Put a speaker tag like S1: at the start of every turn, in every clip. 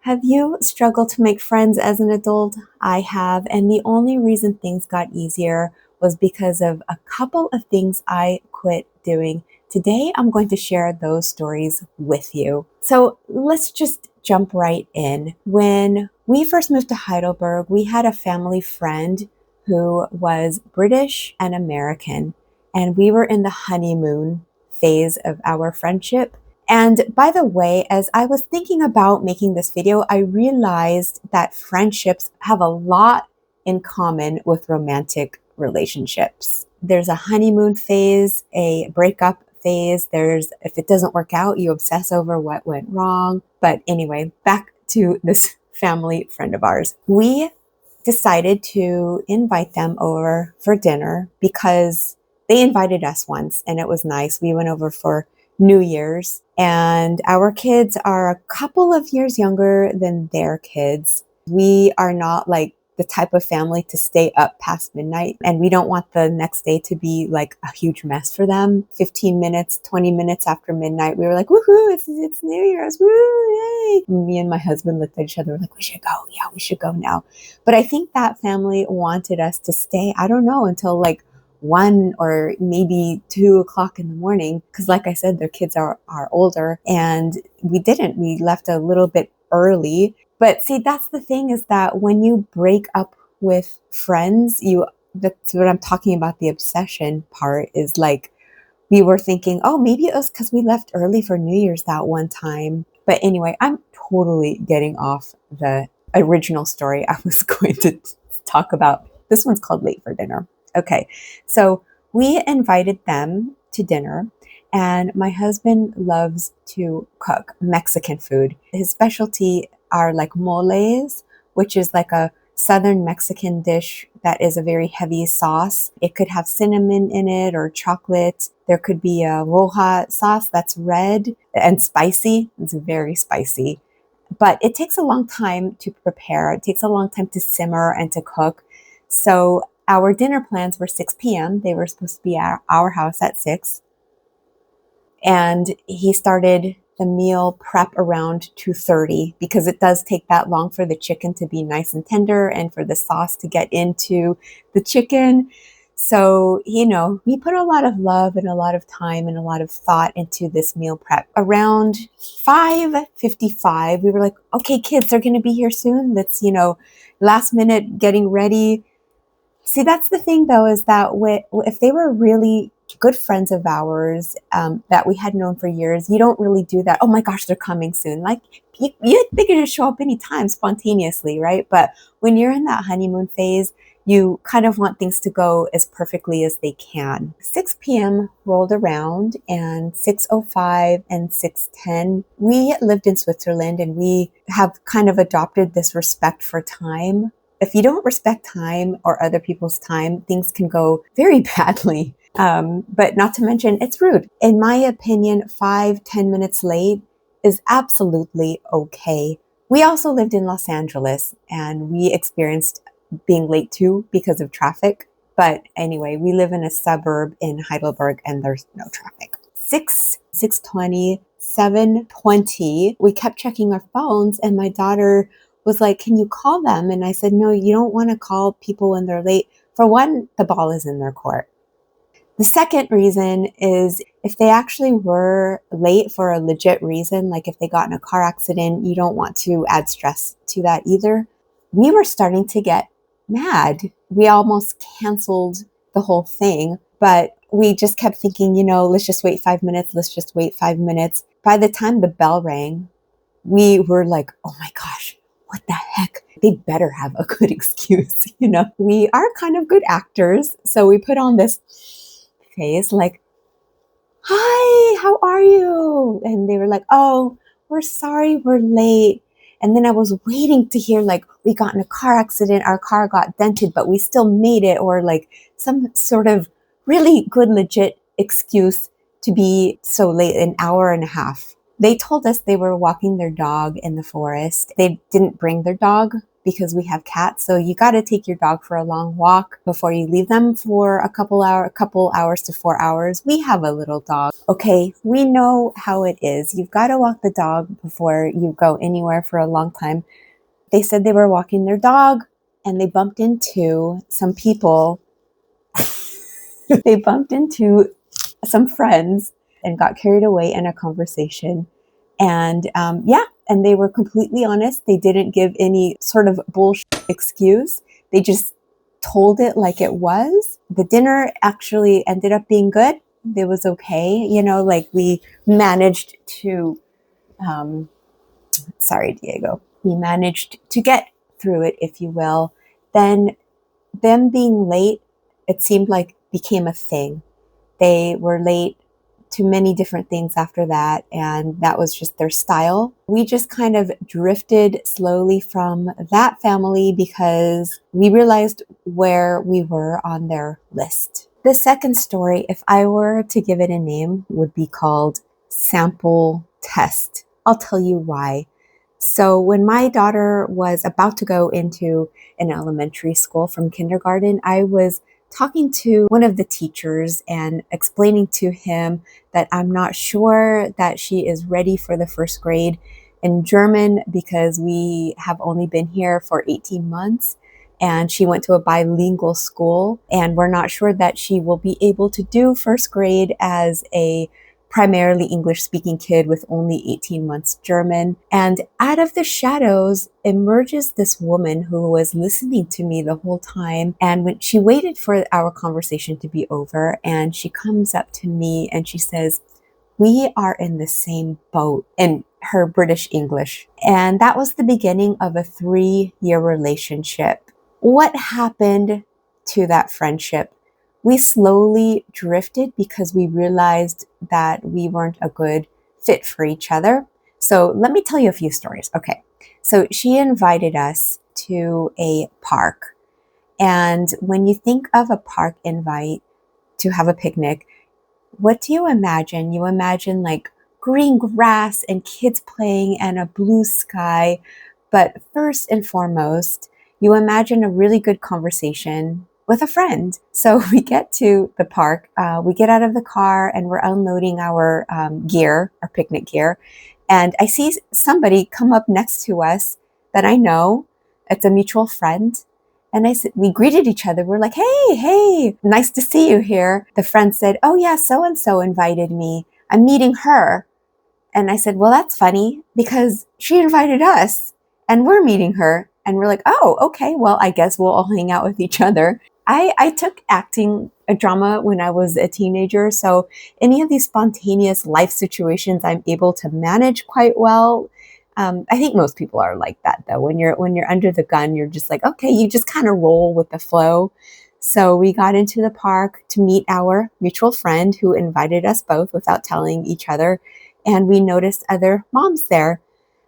S1: Have you struggled to make friends as an adult? I have, and the only reason things got easier was because of a couple of things I quit doing. Today, I'm going to share those stories with you. So let's just jump right in. When we first moved to Heidelberg, we had a family friend who was British and American, and we were in the honeymoon phase of our friendship. And by the way, as I was thinking about making this video, I realized that friendships have a lot in common with romantic relationships. There's a honeymoon phase, a breakup phase. If it doesn't work out, you obsess over what went wrong. But anyway, back to this family friend of ours. We decided to invite them over for dinner because they invited us once and it was nice. We went over for New Year's, and our kids are a couple of years younger than their kids. We are not like the type of family to stay up past midnight, and we don't want the next day to be like a huge mess for them. 15 minutes, 20 minutes after midnight, we were like, woohoo, it's New Year's, woo, yay. Me and my husband looked at each other, we're like, we should go. Yeah, we should go now. But I think that family wanted us to stay, I don't know, until like 1 or maybe 2 o'clock in the morning. Because like I said, their kids are older, and we didn't. We left a little bit early. But see, that's the thing, is that when you break up with friends, that's what I'm talking about. The obsession part is like, we were thinking, oh, maybe it was because we left early for New Year's that one time. But anyway, I'm totally getting off the original story I was going to talk about. This one's called Late for Dinner. Okay, so we invited them to dinner, and my husband loves to cook Mexican food. His specialty are like moles, which is like a southern Mexican dish that is a very heavy sauce. It could have cinnamon in it or chocolate. There could be a roja sauce that's red and spicy. It's very spicy. But it takes a long time to prepare. It takes a long time to simmer and to cook. So our dinner plans were 6 p.m. They were supposed to be at our house at 6. And he started the meal prep around 2:30 because it does take that long for the chicken to be nice and tender and for the sauce to get into the chicken. So, we put a lot of love and a lot of time and a lot of thought into this meal prep. Around 5:55, we were like, okay, kids, they're going to be here soon. Let's, last minute getting ready. See, that's the thing, though, is that if they were really good friends of ours that we had known for years, you don't really do that. Oh my gosh, they're coming soon. Like, they could just show up anytime spontaneously, right? But when you're in that honeymoon phase, you kind of want things to go as perfectly as they can. 6 p.m. rolled around, and 6:05 and 6:10. We lived in Switzerland, and we have kind of adopted this respect for time. If you don't respect time or other people's time, things can go very badly. But not to mention, it's rude. In my opinion, 5-10 minutes late is absolutely okay. We also lived in Los Angeles, and we experienced being late too because of traffic. But anyway, we live in a suburb in Heidelberg, and there's no traffic. 6:20, 7:20, we kept checking our phones, and my daughter was like, can you call them? And I said, no, you don't want to call people when they're late. For one, the ball is in their court. The second reason is if they actually were late for a legit reason, like if they got in a car accident, you don't want to add stress to that either. We were starting to get mad. We almost canceled the whole thing, but we just kept thinking, let's just wait 5 minutes. Let's just wait 5 minutes. By the time the bell rang, we were like, oh my gosh, what the heck? They better have a good excuse. We are kind of good actors. So we put on this face like, hi, how are you? And they were like, oh, we're sorry, we're late. And then I was waiting to hear like, we got in a car accident, our car got dented, but we still made it, or like some sort of really good, legit excuse to be so late, an hour and a half. They told us they were walking their dog in the forest. They didn't bring their dog. because we have cats. So you got to take your dog for a long walk before you leave them for a couple hours to 4 hours. We have a little dog. Okay, we know how it is. You've got to walk the dog before you go anywhere for a long time. They said they were walking their dog and they bumped into some people. They bumped into some friends and got carried away in a conversation. And and they were completely honest. They didn't give any sort of bullshit excuse. They just told it like it was. The dinner actually ended up being good. It was okay. Like we managed to, sorry, Diego, we managed to get through it, if you will. Then them being late, it seemed like became a thing. They were late to many different things after that, and that was just their style. We just kind of drifted slowly from that family because we realized where we were on their list. The second story, if I were to give it a name, would be called Sample Test. I'll tell you why. So when my daughter was about to go into an elementary school from kindergarten, I was talking to one of the teachers and explaining to him that I'm not sure that she is ready for the first grade in German because we have only been here for 18 months and she went to a bilingual school, and we're not sure that she will be able to do first grade as a primarily English-speaking kid with only 18 months German. And out of the shadows emerges this woman who was listening to me the whole time. And when she waited for our conversation to be over, and she comes up to me and she says, "We are in the same boat," in her British English. And that was the beginning of a 3-year relationship. What happened to that friendship? We slowly drifted because we realized that we weren't a good fit for each other. So let me tell you a few stories. Okay. So she invited us to a park. And when you think of a park invite to have a picnic, what do you imagine? You imagine like green grass and kids playing and a blue sky. But first and foremost, you imagine a really good conversation with a friend. So we get to the park, we get out of the car and we're unloading our gear, our picnic gear. And I see somebody come up next to us that I know. It's a mutual friend. And we greeted each other. We're like, hey, nice to see you here. The friend said, "Oh yeah, so-and-so invited me. I'm meeting her." And I said, "Well, that's funny because she invited us and we're meeting her." And we're like, "Oh, okay. Well, I guess we'll all hang out with each other." I took acting a drama when I was a teenager. So any of these spontaneous life situations, I'm able to manage quite well. I think most people are like that though. When you're under the gun, you're just like, okay, you just kind of roll with the flow. So we got into the park to meet our mutual friend who invited us both without telling each other. And we noticed other moms there.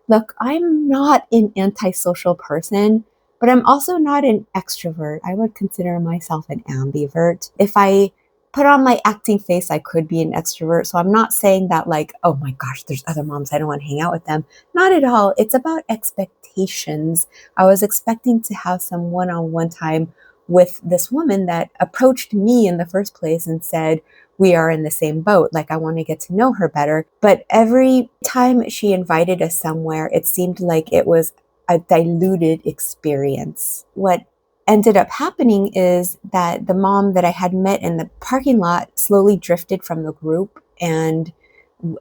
S1: Look, I'm not an antisocial person, but I'm also not an extrovert. I would consider myself an ambivert. If I put on my acting face, I could be an extrovert. So I'm not saying that like, oh my gosh, there's other moms, I don't want to hang out with them. Not at all. It's about expectations. I was expecting to have some one-on-one time with this woman that approached me in the first place and said, "We are in the same boat. Like, I want to get to know her better." But every time she invited us somewhere, it seemed like it was a diluted experience. What ended up happening is that the mom that I had met in the parking lot slowly drifted from the group and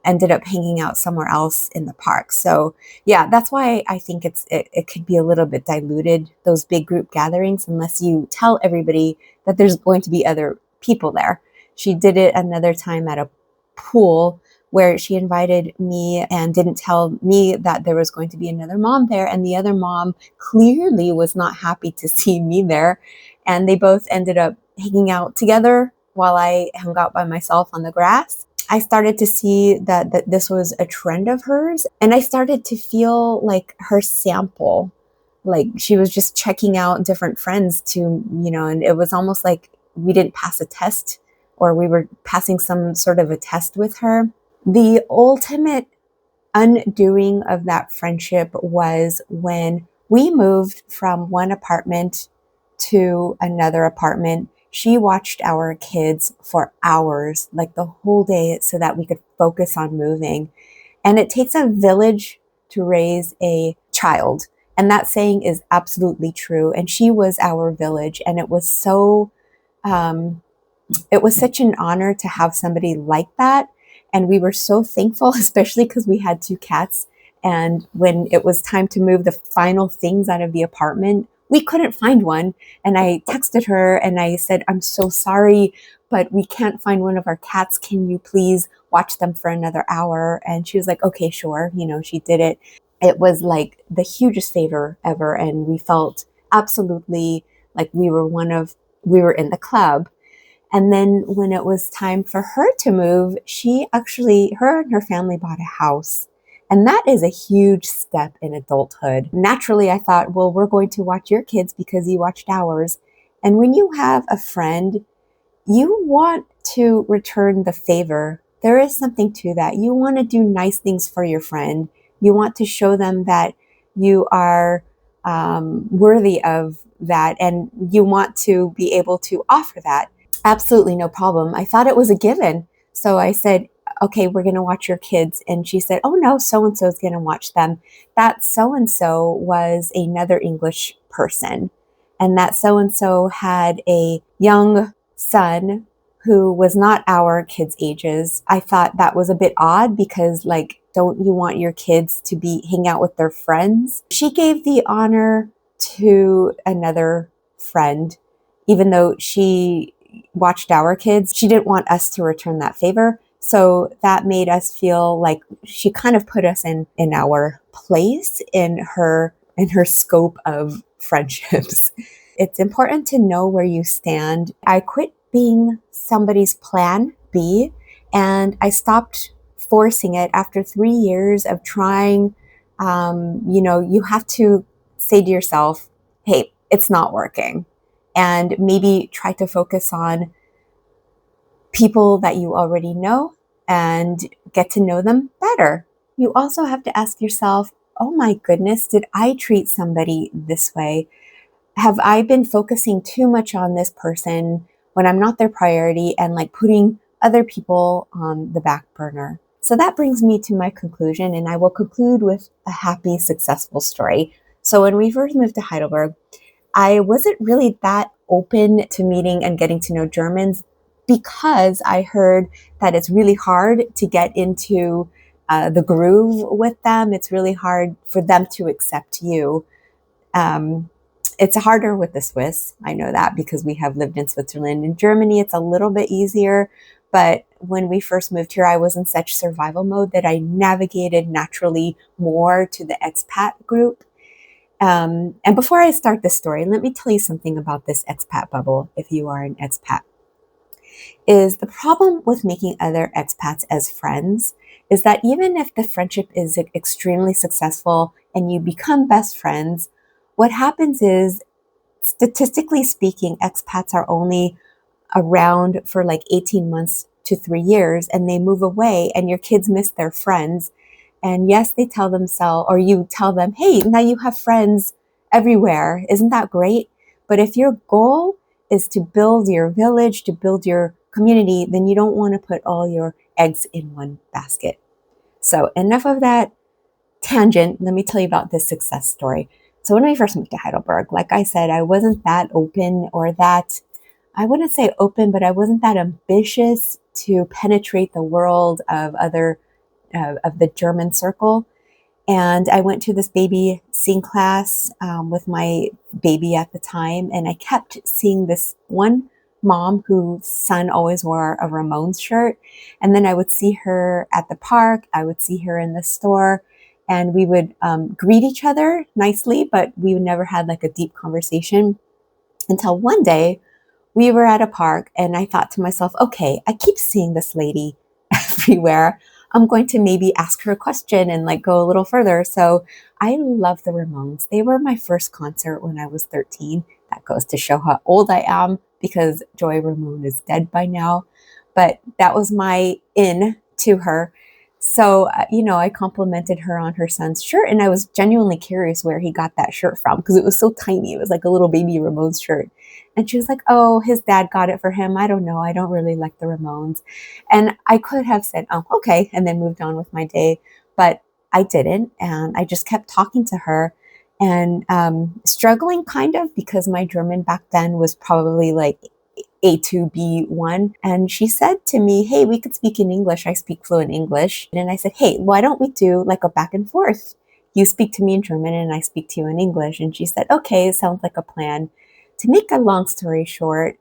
S1: ended up hanging out somewhere else in the park. So yeah, that's why I think it could be a little bit diluted, those big group gatherings, unless you tell everybody that there's going to be other people there. She did it another time at a pool where she invited me and didn't tell me that there was going to be another mom there. And the other mom clearly was not happy to see me there. And they both ended up hanging out together while I hung out by myself on the grass. I started to see that this was a trend of hers. And I started to feel like her sample, like she was just checking out different friends and it was almost like we didn't pass a test or we were passing some sort of a test with her. The ultimate undoing of that friendship was when We moved from one apartment to another apartment. She watched our kids for hours, like the whole day, so that we could focus on moving. And it takes a village to raise a child. And that saying is absolutely true. And she was our village. And um, it was such an honor to have somebody like that. And we were so thankful, especially because we had two cats. And when it was time to move the final things out of the apartment, we couldn't find one. And I texted her and I said, I'm so sorry, but we can't find one of our cats. Can you please watch them for another hour? And she was like, okay, sure. She did it. It was like the hugest favor ever. And we felt absolutely like we were in the club. And then when it was time for her to move, her and her family bought a house. And that is a huge step in adulthood. Naturally, I thought, well, we're going to watch your kids because you watched ours. And when you have a friend, you want to return the favor. There is something to that. You want to do nice things for your friend. You want to show them that you are worthy of that, and you want to be able to offer that. Absolutely no problem. I thought it was a given. So I said, okay, we're going to watch your kids. And she said, oh no, so and so is going to watch them. That so and so was another English person. And that so and so had a young son who was not our kids' ages. I thought that was a bit odd because, like, don't you want your kids to be hang out with their friends? She gave the honor to another friend, even though she watched our kids. She didn't want us to return that favor. So that made us feel like she kind of put us in our place in her scope of friendships. It's important to know where you stand. I quit being somebody's plan B and I stopped forcing it after 3 years of trying. You have to say to yourself, hey, it's not working. And maybe try to focus on people that you already know and get to know them better. You also have to ask yourself, oh my goodness, did I treat somebody this way? Have I been focusing too much on this person when I'm not their priority and like putting other people on the back burner? So that brings me to my conclusion, and I will conclude with a happy, successful story. So when we first moved to Heidelberg, I wasn't really that open to meeting and getting to know Germans because I heard that it's really hard to get into the groove with them. It's really hard for them to accept you. It's harder with the Swiss. I know that because we have lived in Switzerland. In Germany, it's a little bit easier. But when we first moved here, I was in such survival mode that I navigated naturally more to the expat group. And before I start this story, let me tell you something about this expat bubble, if you are an expat. Is the problem with making other expats as friends is that even if the friendship is extremely successful and you become best friends, what happens is, statistically speaking, expats are only around for like 18 months to 3 years and they move away and your kids miss their friends. And yes, they tell themselves, or you tell them, hey, now you have friends everywhere. Isn't that great? But if your goal is to build your village, to build your community, then you don't want to put all your eggs in one basket. So enough of that tangent. Let me tell you about this success story. So when we first moved to Heidelberg, like I said, I wasn't that open or that, I wouldn't say open, but I wasn't that ambitious to penetrate the world of of the German circle. And I went to this baby sing class with my baby at the time. And I kept seeing this one mom whose son always wore a Ramones shirt. And then I would see her at the park. I would see her in the store. And we would greet each other nicely, but we never had like a deep conversation until one day we were at a park and I thought to myself, okay, I keep seeing this lady everywhere. I'm going to maybe ask her a question and like go a little further. So I love the Ramones. They were my first concert when I was 13. That goes to show how old I am because Joy Ramone is dead by now. But that was my in to her. So, I complimented her on her son's shirt, and I was genuinely curious where he got that shirt from because it was so tiny. It was like a little baby Ramones shirt. And she was like, "Oh, his dad got it for him. I don't know. I don't really like the Ramones." And I could have said, "Oh, okay," and then moved on with my day, but I didn't. And I just kept talking to her and struggling kind of because my German back then was probably like A2, B1. And she said to me, "Hey, we could speak in English. I speak fluent English." And I said, "Hey, why don't we do like a back and forth? You speak to me in German and I speak to you in English." And she said, "Okay, sounds like a plan." To make a long story short,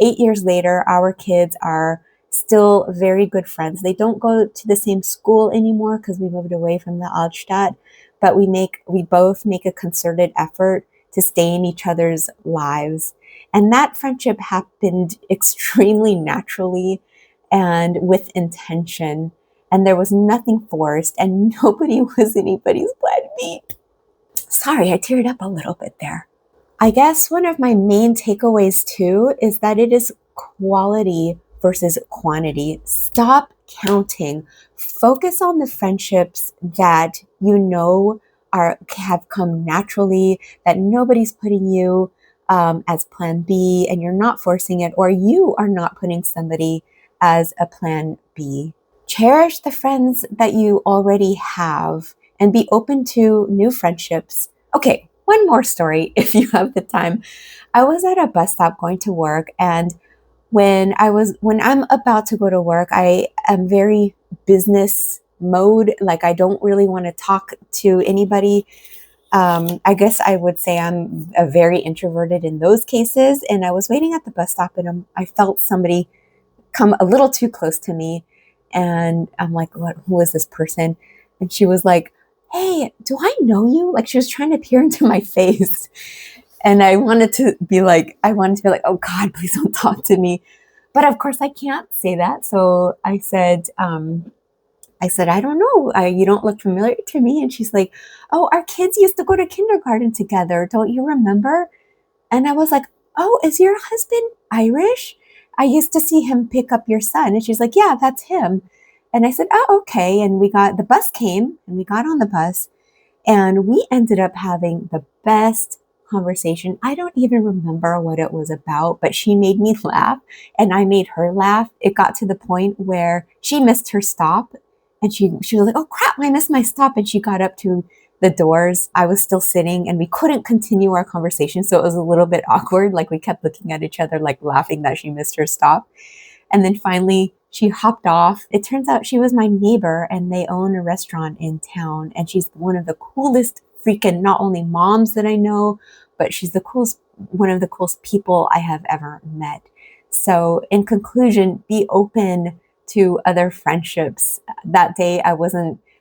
S1: 8 years later, our kids are still very good friends. They don't go to the same school anymore because we moved away from the Altstadt, but we both make a concerted effort to stay in each other's lives. And that friendship happened extremely naturally and with intention. And there was nothing forced, and nobody was anybody's plan B. Sorry, I teared up a little bit there. I guess one of my main takeaways too is that it is quality versus quantity. Stop counting. Focus on the friendships that you know have come naturally, that nobody's putting you as plan B and you're not forcing it, or you are not putting somebody as a plan B. Cherish the friends that you already have and be open to new friendships. Okay, one more story if you have the time. I was at a bus stop going to work, and when I'm about to go to work, I am very business mode. Like I don't really want to talk to anybody. I guess I would say I'm a very introverted in those cases. And I was waiting at the bus stop, and I felt somebody come a little too close to me. And I'm like, "What? Who is this person?" And she was like, "Hey, do I know you?" Like she was trying to peer into my face. And I wanted to be like, "Oh God, please don't talk to me." But of course I can't say that. So I said, "I don't know. You don't look familiar to me." And she's like, "Oh, our kids used to go to kindergarten together. Don't you remember?" And I was like, "Oh, is your husband Irish? I used to see him pick up your son." And she's like, "Yeah, that's him." And I said, "Oh, okay." And the bus came and we got on the bus and we ended up having the best conversation. I don't even remember what it was about, but she made me laugh and I made her laugh. It got to the point where she missed her stop and she was like, "Oh crap, I missed my stop." And she got up to the doors. I was still sitting and we couldn't continue our conversation. So it was a little bit awkward. Like we kept looking at each other, like laughing that she missed her stop. And then finally, she hopped off. It turns out she was my neighbor and they own a restaurant in town. And she's one of the coolest freaking, not only moms that I know, but she's one of the coolest people I have ever met. So, in conclusion, be open to other friendships. That day,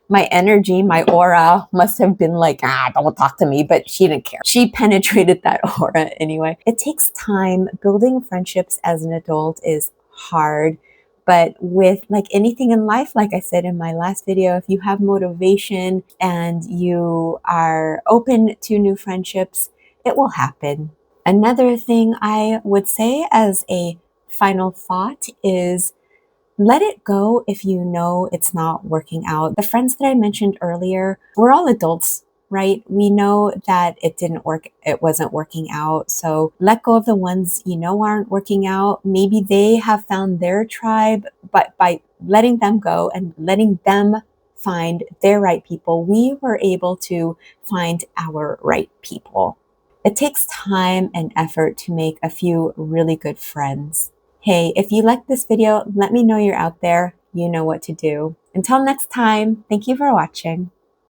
S1: my energy, my aura must have been like, don't talk to me, but she didn't care. She penetrated that aura anyway. It takes time. Building friendships as an adult is hard. But with like anything in life, like I said in my last video, if you have motivation and you are open to new friendships, it will happen. Another thing I would say as a final thought is let it go if you know it's not working out. The friends that I mentioned earlier, we're all adults, right? We know that it wasn't working out. So let go of the ones you know aren't working out. Maybe they have found their tribe, but by letting them go and letting them find their right people, we were able to find our right people. It takes time and effort to make a few really good friends. Hey, if you like this video, let me know you're out there. You know what to do. Until next time, thank you for watching.